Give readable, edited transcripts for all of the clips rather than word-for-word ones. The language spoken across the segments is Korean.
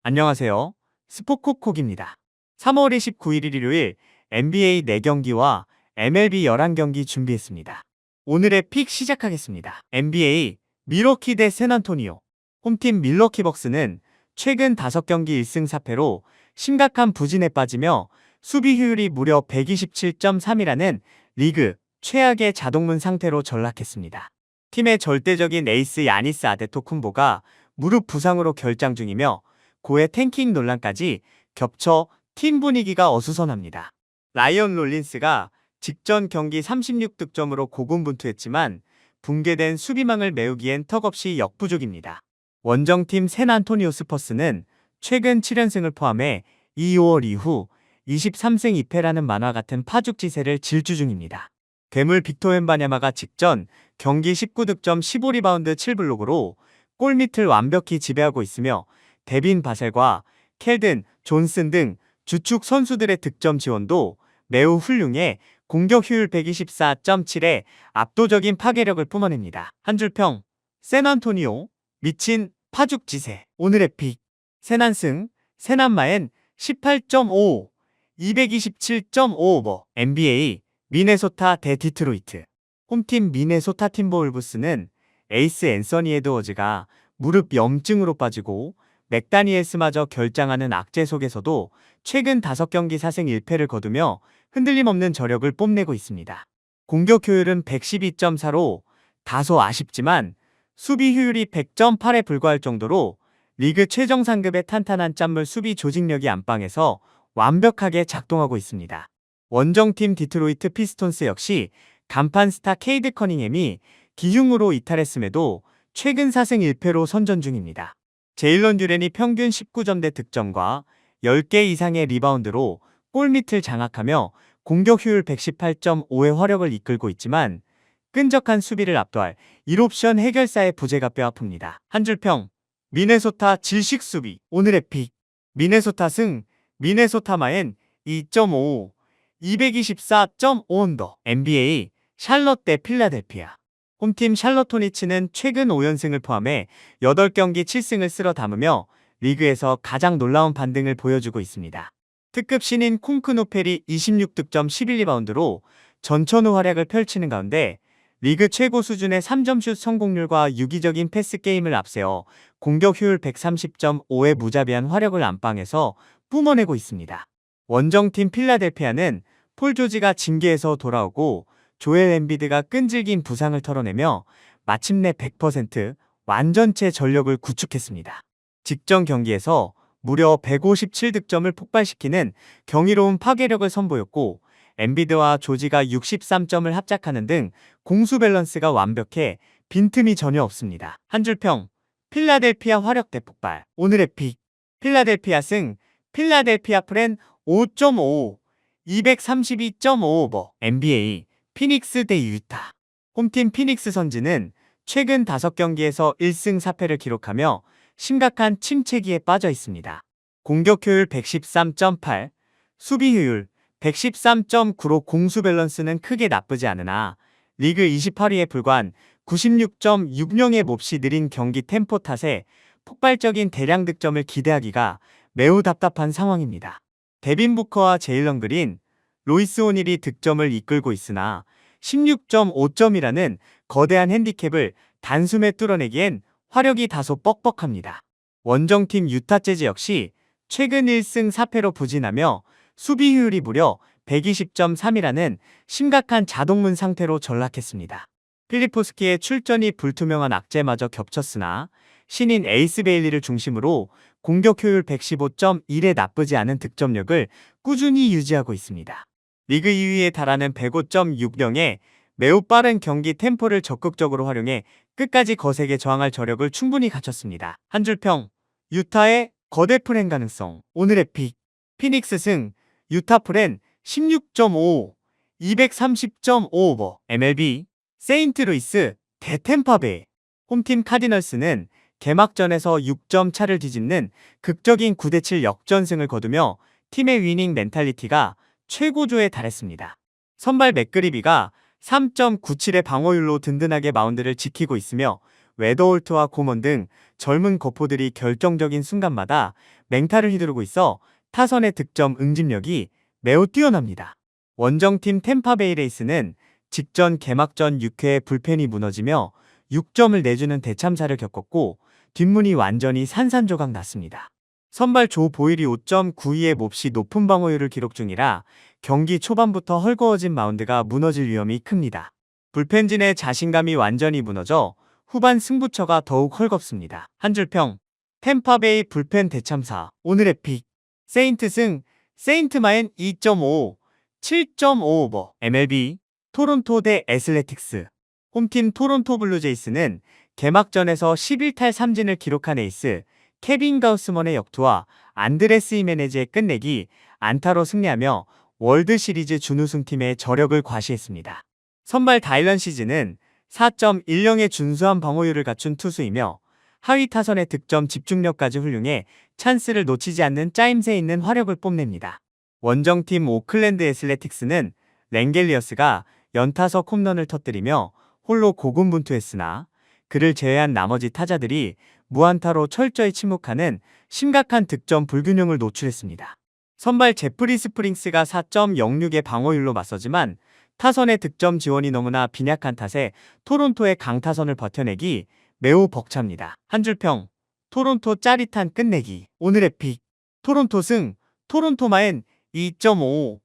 안녕하세요. 스포콕콕입니다. 3월 29일 일요일 NBA 4경기와 MLB 11경기 준비했습니다. 오늘의 픽 시작하겠습니다. NBA 밀워키 대 샌안토니오. 홈팀 밀워키 벅스는 최근 5경기 1승 4패로 심각한 부진에 빠지며 수비 효율이 무려 127.3이라는 리그 최악의 자동문 상태로 전락했습니다. 팀의 절대적인 에이스 야니스 아데토쿤보가 무릎 부상으로 결장 중이며 고의 탱킹 논란까지 겹쳐 팀 분위기가 어수선합니다. 라이언 롤린스가 직전 경기 36득점으로 고군분투했지만 붕괴된 수비망을 메우기엔 턱없이 역부족입니다. 원정팀 샌안토니오 스퍼스는 최근 7연승을 포함해 2~5월 이후 23승 2패라는 만화 같은 파죽지세를 질주 중입니다. 괴물 빅토 웬바냐마가 직전 경기 19득점 15리바운드 7블록으로 골밑을 완벽히 지배하고 있으며 데빈 바셀과 켈든, 존슨 등 주축 선수들의 득점 지원도 매우 훌륭해 공격 효율 124.7의 압도적인 파괴력을 뿜어냅니다. 한 줄평, 샌안토니오, 미친 파죽지세. 오늘의 픽, 샌안승, 샌안마엔 18.55, 227.5오버. NBA, 미네소타 대 디트로이트. 홈팀 미네소타 팀버울브스는 에이스 앤서니 에드워즈가 무릎 염증으로 빠지고 맥다니엘스마저 결장하는 악재 속에서도 최근 5경기 4승 1패를 거두며 흔들림 없는 저력을 뽐내고 있습니다. 공격 효율은 112.4로 다소 아쉽지만 수비 효율이 100.8에 불과할 정도로 리그 최정상급의 탄탄한 짠물 수비 조직력이 안방에서 완벽하게 작동하고 있습니다. 원정팀 디트로이트 피스톤스 역시 간판 스타 케이드 커닝햄이 기흉으로 이탈했음에도 최근 4승 1패로 선전 중입니다. 제일런 듀렌이 평균 19점대 득점과 10개 이상의 리바운드로 골밑을 장악하며 공격 효율 118.5의 화력을 이끌고 있지만 끈적한 수비를 압도할 1옵션 해결사의 부재가 뼈아픕니다. 한 줄평, 미네소타 질식 수비. 오늘의 픽, 미네소타 승, 미네소타마엔 2.55, 224.5언더. NBA, 샬럿 대 필라델피아. 홈팀 샬럿 호니츠는 최근 5연승을 포함해 8경기 7승을 쓸어 담으며 리그에서 가장 놀라운 반등을 보여주고 있습니다. 특급 신인 콩크노펠이 26득점 11리바운드로 전천후 활약을 펼치는 가운데 리그 최고 수준의 3점슛 성공률과 유기적인 패스 게임을 앞세워 공격 효율 130.5의 무자비한 화력을 안방에서 뿜어내고 있습니다. 원정팀 필라델피아는 폴 조지가 징계에서 돌아오고 조엘 엠비드가 끈질긴 부상을 털어내며 마침내 100% 완전체 전력을 구축했습니다. 직전 경기에서 무려 157득점을 폭발시키는 경이로운 파괴력을 선보였고 엠비드와 조지가 63점을 합작하는 등 공수 밸런스가 완벽해 빈틈이 전혀 없습니다. 한 줄평, 필라델피아 화력 대폭발. 오늘의 픽, 필라델피아 승, 필라델피아 프렌 5.55, 232.5오버. NBA, 피닉스 대 유타. 홈팀 피닉스 선즈는 최근 5경기에서 1승 4패를 기록하며 심각한 침체기에 빠져 있습니다. 공격 효율 113.8, 수비 효율 113.9로 공수 밸런스는 크게 나쁘지 않으나 리그 28위에 불과한 96.60의 몹시 느린 경기 템포 탓에 폭발적인 대량 득점을 기대하기가 매우 답답한 상황입니다. 데빈 부커와 제일런 그린, 로이스 오닐이 득점을 이끌고 있으나 16.5점이라는 거대한 핸디캡을 단숨에 뚫어내기엔 화력이 다소 뻑뻑합니다. 원정팀 유타 재즈 역시 최근 1승 4패로 부진하며 수비 효율이 무려 120.3이라는 심각한 자동문 상태로 전락했습니다. 필리포스키의 출전이 불투명한 악재마저 겹쳤으나 신인 에이스 베일리를 중심으로 공격 효율 115.1의 나쁘지 않은 득점력을 꾸준히 유지하고 있습니다. 리그 2위에 달하는 105.60의 매우 빠른 경기 템포를 적극적으로 활용해 끝까지 거세게 저항할 저력을 충분히 갖췄습니다. 한 줄평, 유타의 거대 프렌 가능성. 오늘의 픽, 피닉스 승, 유타 프렌 16.5, 230.5오버. MLB, 세인트루이스 대 템파베이. 홈팀 카디널스는 개막전에서 6점 차를 뒤집는 극적인 9대7 역전승을 거두며 팀의 위닝 멘탈리티가 최고조에 달했습니다. 선발 맥그리비가 3.97의 방어율로 든든하게 마운드를 지키고 있으며 웨더홀트와 고먼 등 젊은 거포들이 결정적인 순간마다 맹타를 휘두르고 있어 타선의 득점 응집력이 매우 뛰어납니다. 원정팀 템파베이 레이스는 직전 개막전 6회에 불펜이 무너지며 6점을 내주는 대참사를 겪었고 뒷문이 완전히 산산조각 났습니다. 선발 조 보일이 5.92의 몹시 높은 방어율을 기록 중이라 경기 초반부터 헐거워진 마운드가 무너질 위험이 큽니다. 불펜진의 자신감이 완전히 무너져 후반 승부처가 더욱 헐겁습니다. 한 줄평, 템파베이 불펜 대참사, 오늘의 픽, 세인트 승, 세인트마인 2.5, 7.5오버, MLB, 토론토 대 애슬레틱스. 홈팀 토론토 블루제이스는 개막전에서 11탈 3진을 기록한 에이스 케빈 가우스먼의 역투와 안드레스 히메네즈의 끝내기 안타로 승리하며 월드시리즈 준우승팀의 저력을 과시했습니다. 선발 다일런 시즌은 4.10의 준수한 방어율을 갖춘 투수이며 하위 타선의 득점 집중력까지 훌륭해 찬스를 놓치지 않는 짜임새 있는 화력을 뽐냅니다. 원정팀 오클랜드 애슬레틱스는 랭겔리어스가 연타석 홈런을 터뜨리며 홀로 고군분투했으나 그를 제외한 나머지 타자들이 무안타로 철저히 침묵하는 심각한 득점 불균형을 노출했습니다. 선발 제프리 스프링스가 4.06의 방어율로 맞서지만 타선의 득점 지원이 너무나 빈약한 탓에 토론토의 강타선을 버텨내기 매우 벅찹니다. 한 줄평, 토론토 짜릿한 끝내기, 오늘의 픽, 토론토 승, 토론토마인 2.5,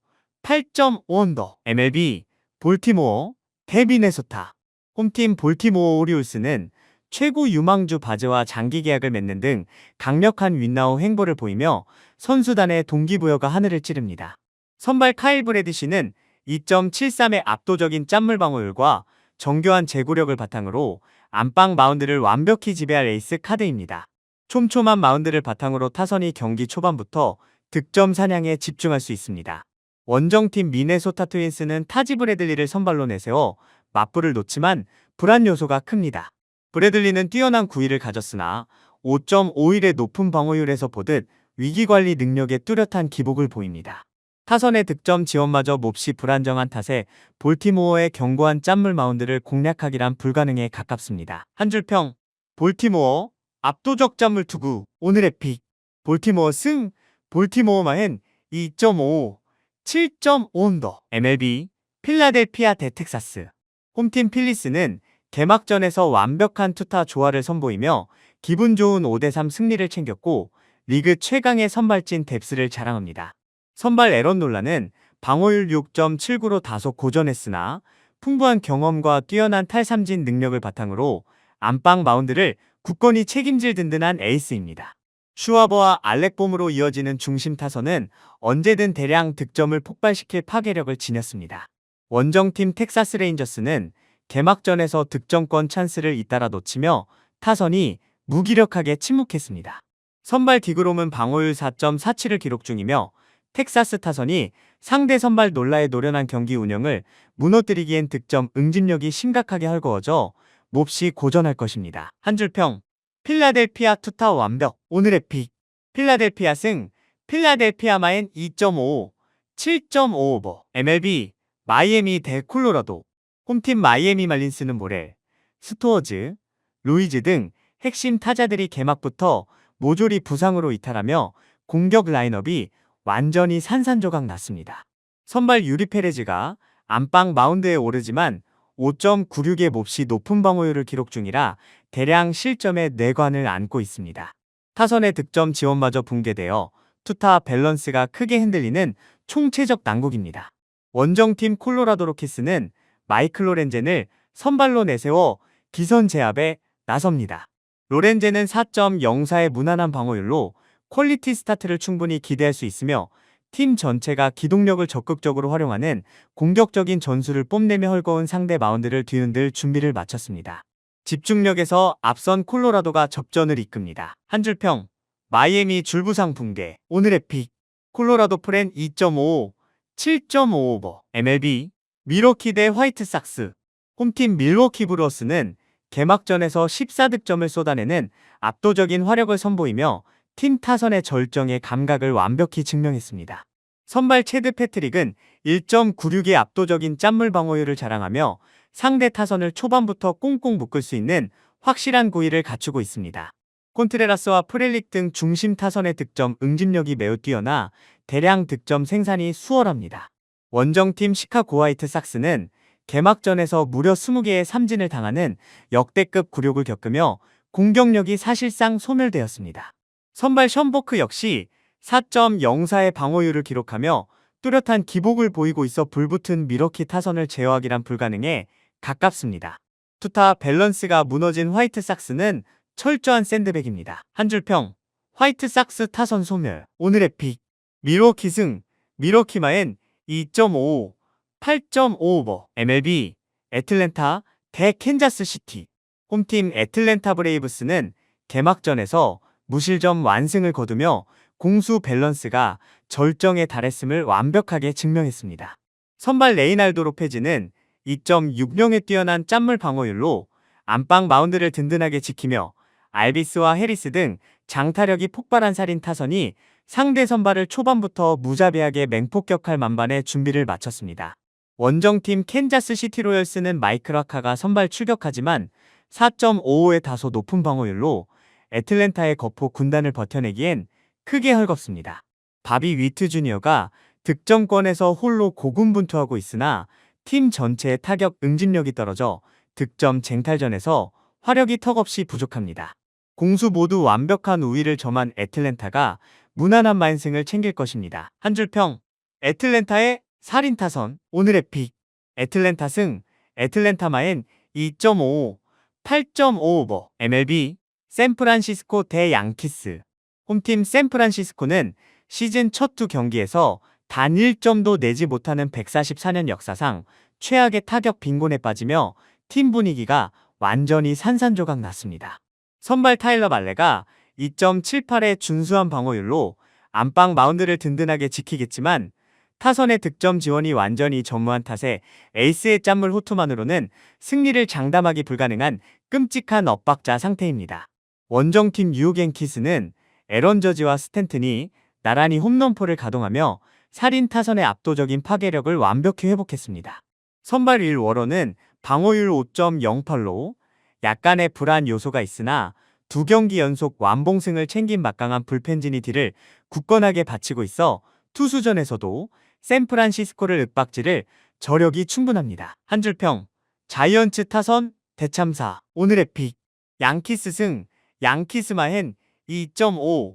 8.5언더, MLB, 볼티모어, 대 미네소타. 홈팀 볼티모어 오리올스는 최고 유망주 바즈와 장기 계약을 맺는 등 강력한 윈나우 행보를 보이며 선수단의 동기부여가 하늘을 찌릅니다. 선발 카일 브래드시는 2.73의 압도적인 짠물 방어율과 정교한 제구력을 바탕으로 안방 마운드를 완벽히 지배할 에이스 카드입니다. 촘촘한 마운드를 바탕으로 타선이 경기 초반부터 득점 사냥에 집중할 수 있습니다. 원정팀 미네소타 트윈스는 타지 브래들리를 선발로 내세워 맞불을 놓지만 불안 요소가 큽니다. 브래들리는 뛰어난 구위를 가졌으나 5.51의 높은 방어율에서 보듯 위기관리 능력에 뚜렷한 기복을 보입니다. 타선의 득점 지원마저 몹시 불안정한 탓에 볼티모어의 견고한 짠물 마운드를 공략하기란 불가능에 가깝습니다. 한 줄평, 볼티모어, 압도적 짠물 투구, 오늘의 픽, 볼티모어 승, 볼티모어마인 2.5, 7.5언더, MLB, 필라델피아 대 텍사스. 홈팀 필리스는 개막전에서 완벽한 투타 조화를 선보이며 기분 좋은 5대3 승리를 챙겼고 리그 최강의 선발진 뎁스를 자랑합니다. 선발 에런 놀라는 방어율 6.79로 다소 고전했으나 풍부한 경험과 뛰어난 탈삼진 능력을 바탕으로 안방 마운드를 굳건히 책임질 든든한 에이스입니다. 슈와버와 알렉봄으로 이어지는 중심 타선은 언제든 대량 득점을 폭발시킬 파괴력을 지녔습니다. 원정팀 텍사스 레인저스는 개막전에서 득점권 찬스를 잇따라 놓치며 타선이 무기력하게 침묵했습니다. 선발 디그롬은 방어율 4.47을 기록 중이며 텍사스 타선이 상대 선발 놀라에 노련한 경기 운영을 무너뜨리기엔 득점 응집력이 심각하게 헐거워져 몹시 고전할 것입니다. 한 줄평, 필라델피아 투타 완벽, 오늘의 픽, 필라델피아 승, 필라델피아마인 2.5, 7.5오버, MLB, 마이애미 대 콜로라도. 홈팀 마이애미 말린스는 모렐, 스토어즈, 루이즈 등 핵심 타자들이 개막부터 모조리 부상으로 이탈하며 공격 라인업이 완전히 산산조각 났습니다. 선발 유리 페레즈가 안방 마운드에 오르지만 5.96의 몹시 높은 방어율을 기록 중이라 대량 실점의 뇌관을 안고 있습니다. 타선의 득점 지원마저 붕괴되어 투타 밸런스가 크게 흔들리는 총체적 난국입니다. 원정팀 콜로라도 로키스는 마이클 로렌젠을 선발로 내세워 기선 제압에 나섭니다. 로렌젠은 4.04의 무난한 방어율로 퀄리티 스타트를 충분히 기대할 수 있으며 팀 전체가 기동력을 적극적으로 활용하는 공격적인 전술을 뽐내며 헐거운 상대 마운드를 뒤흔들 준비를 마쳤습니다. 집중력에서 앞선 콜로라도가 접전을 이끕니다. 한 줄평, 마이애미 줄부상 붕괴, 오늘의 픽, 콜로라도 프렌 2.5, 7.5오버, MLB, 밀워키 대 화이트삭스. 홈팀 밀워키 브루어스는 개막전에서 14득점을 쏟아내는 압도적인 화력을 선보이며 팀 타선의 절정의 감각을 완벽히 증명했습니다. 선발 체드 패트릭은 1.96의 압도적인 짠물 방어율을 자랑하며 상대 타선을 초반부터 꽁꽁 묶을 수 있는 확실한 고의를 갖추고 있습니다. 콘트레라스와 프렐릭 등 중심 타선의 득점 응집력이 매우 뛰어나 대량 득점 생산이 수월합니다. 원정팀 시카고 화이트삭스는 개막전에서 무려 20개의 삼진을 당하는 역대급 굴욕을 겪으며 공격력이 사실상 소멸되었습니다. 선발 션보크 역시 4.04의 방어율을 기록하며 뚜렷한 기복을 보이고 있어 불붙은 미러키 타선을 제어하기란 불가능에 가깝습니다. 투타 밸런스가 무너진 화이트삭스는 철저한 샌드백입니다. 한 줄평, 화이트삭스 타선 소멸, 오늘의 픽, 미러키 승, 미러키마엔 2.55, 8.5오버, MLB, 애틀랜타 대 캔자스시티. 홈팀 애틀랜타 브레이브스는 개막전에서 무실점 완승을 거두며 공수 밸런스가 절정에 달했음을 완벽하게 증명했습니다. 선발 레이날도 로페즈는 2.60의 뛰어난 짠물 방어율로 안방 마운드를 든든하게 지키며 알비스와 해리스 등 장타력이 폭발한 살인 타선이 상대 선발을 초반부터 무자비하게 맹폭격할 만반의 준비를 마쳤습니다. 원정팀 캔자스 시티 로열스는 마이클 와카가 선발 출격하지만 4.55의 다소 높은 방어율로 애틀랜타의 거포 군단을 버텨내기엔 크게 헐겁습니다. 바비 위트 주니어가 득점권에서 홀로 고군분투하고 있으나 팀 전체의 타격 응집력이 떨어져 득점 쟁탈전에서 화력이 턱없이 부족합니다. 공수 모두 완벽한 우위를 점한 애틀랜타가 무난한 만승을 챙길 것입니다. 한 줄평, 애틀랜타의 살인타선, 오늘의 픽, 애틀랜타 승, 애틀랜타마엔 2.55, 8.5오버, MLB, 샌프란시스코 대 양키스. 홈팀 샌프란시스코는 시즌 첫 두 경기에서 단 1점도 내지 못하는 144년 역사상 최악의 타격 빈곤에 빠지며 팀 분위기가 완전히 산산조각 났습니다. 선발 타일러 말레가 2.78의 준수한 방어율로 안방 마운드를 든든하게 지키겠지만 타선의 득점 지원이 완전히 전무한 탓에 에이스의 짠물 호투만으로는 승리를 장담하기 불가능한 끔찍한 엇박자 상태입니다. 원정팀 뉴욕 양키스는 에런 저지와 스탠튼이 나란히 홈런포를 가동하며 살인 타선의 압도적인 파괴력을 완벽히 회복했습니다. 선발 1워러는 방어율 5.08로 약간의 불안 요소가 있으나 두 경기 연속 완봉승을 챙긴 막강한 불펜진이 뒤를 굳건하게 받치고 있어 투수전에서도 샌프란시스코를 윽박지를 저력이 충분합니다. 한 줄평, 자이언츠 타선 대참사, 오늘의 픽, 양키스 승, 양키스마엔 2.5,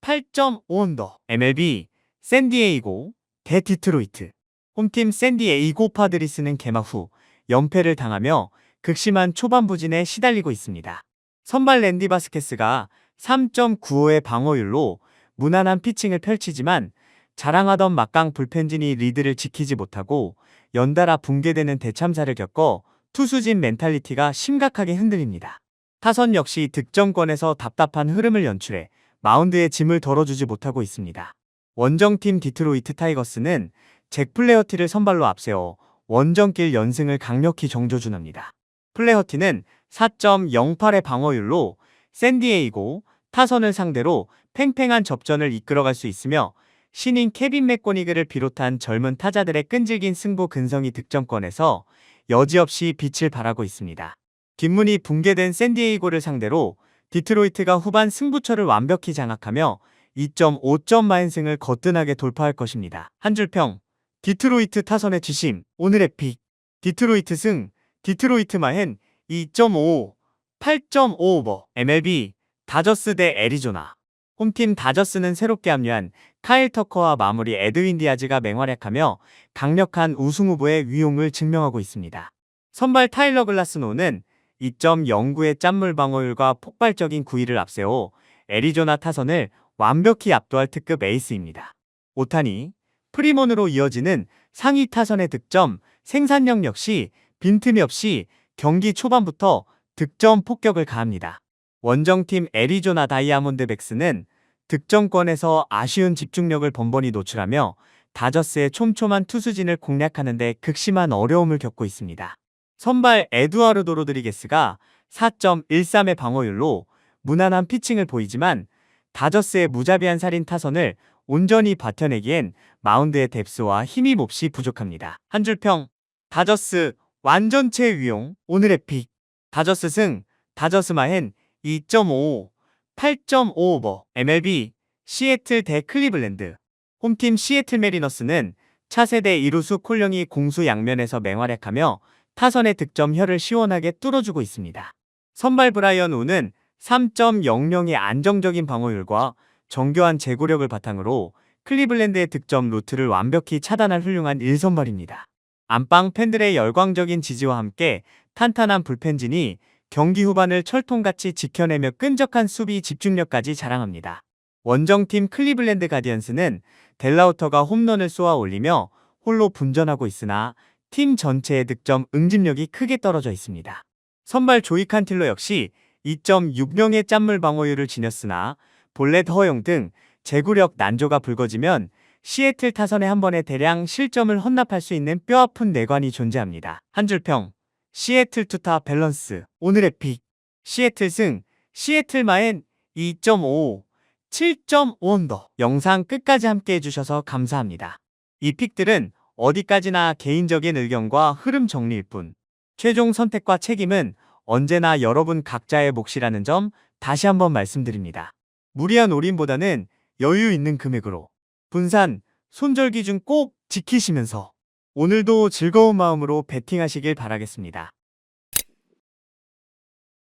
8.5언더, MLB, 샌디에이고 대 디트로이트. 홈팀 샌디에이고 파드리스는 개막 후 연패를 당하며 극심한 초반 부진에 시달리고 있습니다. 선발 랜디 바스케스가 3.95의 방어율로 무난한 피칭을 펼치지만 자랑하던 막강 불펜진이 리드를 지키지 못하고 연달아 붕괴되는 대참사를 겪어 투수진 멘탈리티가 심각하게 흔들립니다. 타선 역시 득점권에서 답답한 흐름을 연출해 마운드에 짐을 덜어주지 못하고 있습니다. 원정팀 디트로이트 타이거스는 잭 플레어티를 선발로 앞세워 원정길 연승을 강력히 정조준합니다. 플레어티는 4.08의 방어율로 샌디에이고 타선을 상대로 팽팽한 접전을 이끌어갈 수 있으며 신인 케빈 맥고니그를 비롯한 젊은 타자들의 끈질긴 승부 근성이 득점권에서 여지없이 빛을 발하고 있습니다. 뒷문이 붕괴된 샌디에이고를 상대로 디트로이트가 후반 승부처를 완벽히 장악하며 2.5점 만승을 거뜬하게 돌파할 것입니다. 한 줄평, 디트로이트 타선의 지심, 오늘의 픽, 디트로이트 승, 디트로이트 마헨 2.5, 8.5오버, MLB, 다저스 대 애리조나. 홈팀 다저스는 새롭게 합류한 카일 터커와 마무리 에드윈 디아즈가 맹활약하며 강력한 우승 후보의 위용을 증명하고 있습니다. 선발 타일러 글라스노는 2.09의 짠물 방어율과 폭발적인 구위를 앞세워 애리조나 타선을 완벽히 압도할 특급 에이스입니다. 오타니, 프리몬으로 이어지는 상위 타선의 득점, 생산력 역시 빈틈이 없이 경기 초반부터 득점 폭격을 가합니다. 원정팀 애리조나 다이아몬드백스는 득점권에서 아쉬운 집중력을 번번이 노출하며 다저스의 촘촘한 투수진을 공략하는 데 극심한 어려움을 겪고 있습니다. 선발 에두아르도 로드리게스가 4.13의 방어율로 무난한 피칭을 보이지만 다저스의 무자비한 살인 타선을 온전히 버텨내기엔 마운드의 뎁스와 힘이 몹시 부족합니다. 한 줄평, 다저스 완전체 위용, 오늘의 픽, 다저스 승, 다저스마헨 2.55, 8.5 오버. MLB 시애틀 대 클리블랜드. 홈팀 시애틀 메리너스는 차세대 이루수 콜령이 공수 양면에서 맹활약하며 타선의 득점혀를 시원하게 뚫어주고 있습니다. 선발 브라이언 우는 3.00의 안정적인 방어율과 정교한 제구력을 바탕으로 클리블랜드의 득점 루트를 완벽히 차단할 훌륭한 1선발입니다. 안방 팬들의 열광적인 지지와 함께 탄탄한 불펜진이 경기 후반을 철통같이 지켜내며 끈적한 수비 집중력까지 자랑합니다. 원정팀 클리블랜드 가디언스는 델라우터가 홈런을 쏘아 올리며 홀로 분전하고 있으나 팀 전체의 득점 응집력이 크게 떨어져 있습니다. 선발 조이 칸틸러 역시 2.60의 짠물 방어율을 지녔으나 볼넷 허용 등 제구력 난조가 불거지면 시애틀 타선에 한 번에 대량 실점을 헌납할 수 있는 뼈아픈 내관이 존재합니다. 한 줄평 시애틀 투타 밸런스. 오늘의 픽 시애틀 승. 시애틀 마엔 2.55, 7.5 언더. 영상 끝까지 함께 해주셔서 감사합니다. 이 픽들은 어디까지나 개인적인 의견과 흐름 정리일 뿐 최종 선택과 책임은 언제나 여러분 각자의 몫이라는 점 다시 한번 말씀드립니다. 무리한 올인보다는 여유 있는 금액으로 분산, 손절 기준 꼭 지키시면서 오늘도 즐거운 마음으로 베팅하시길 바라겠습니다.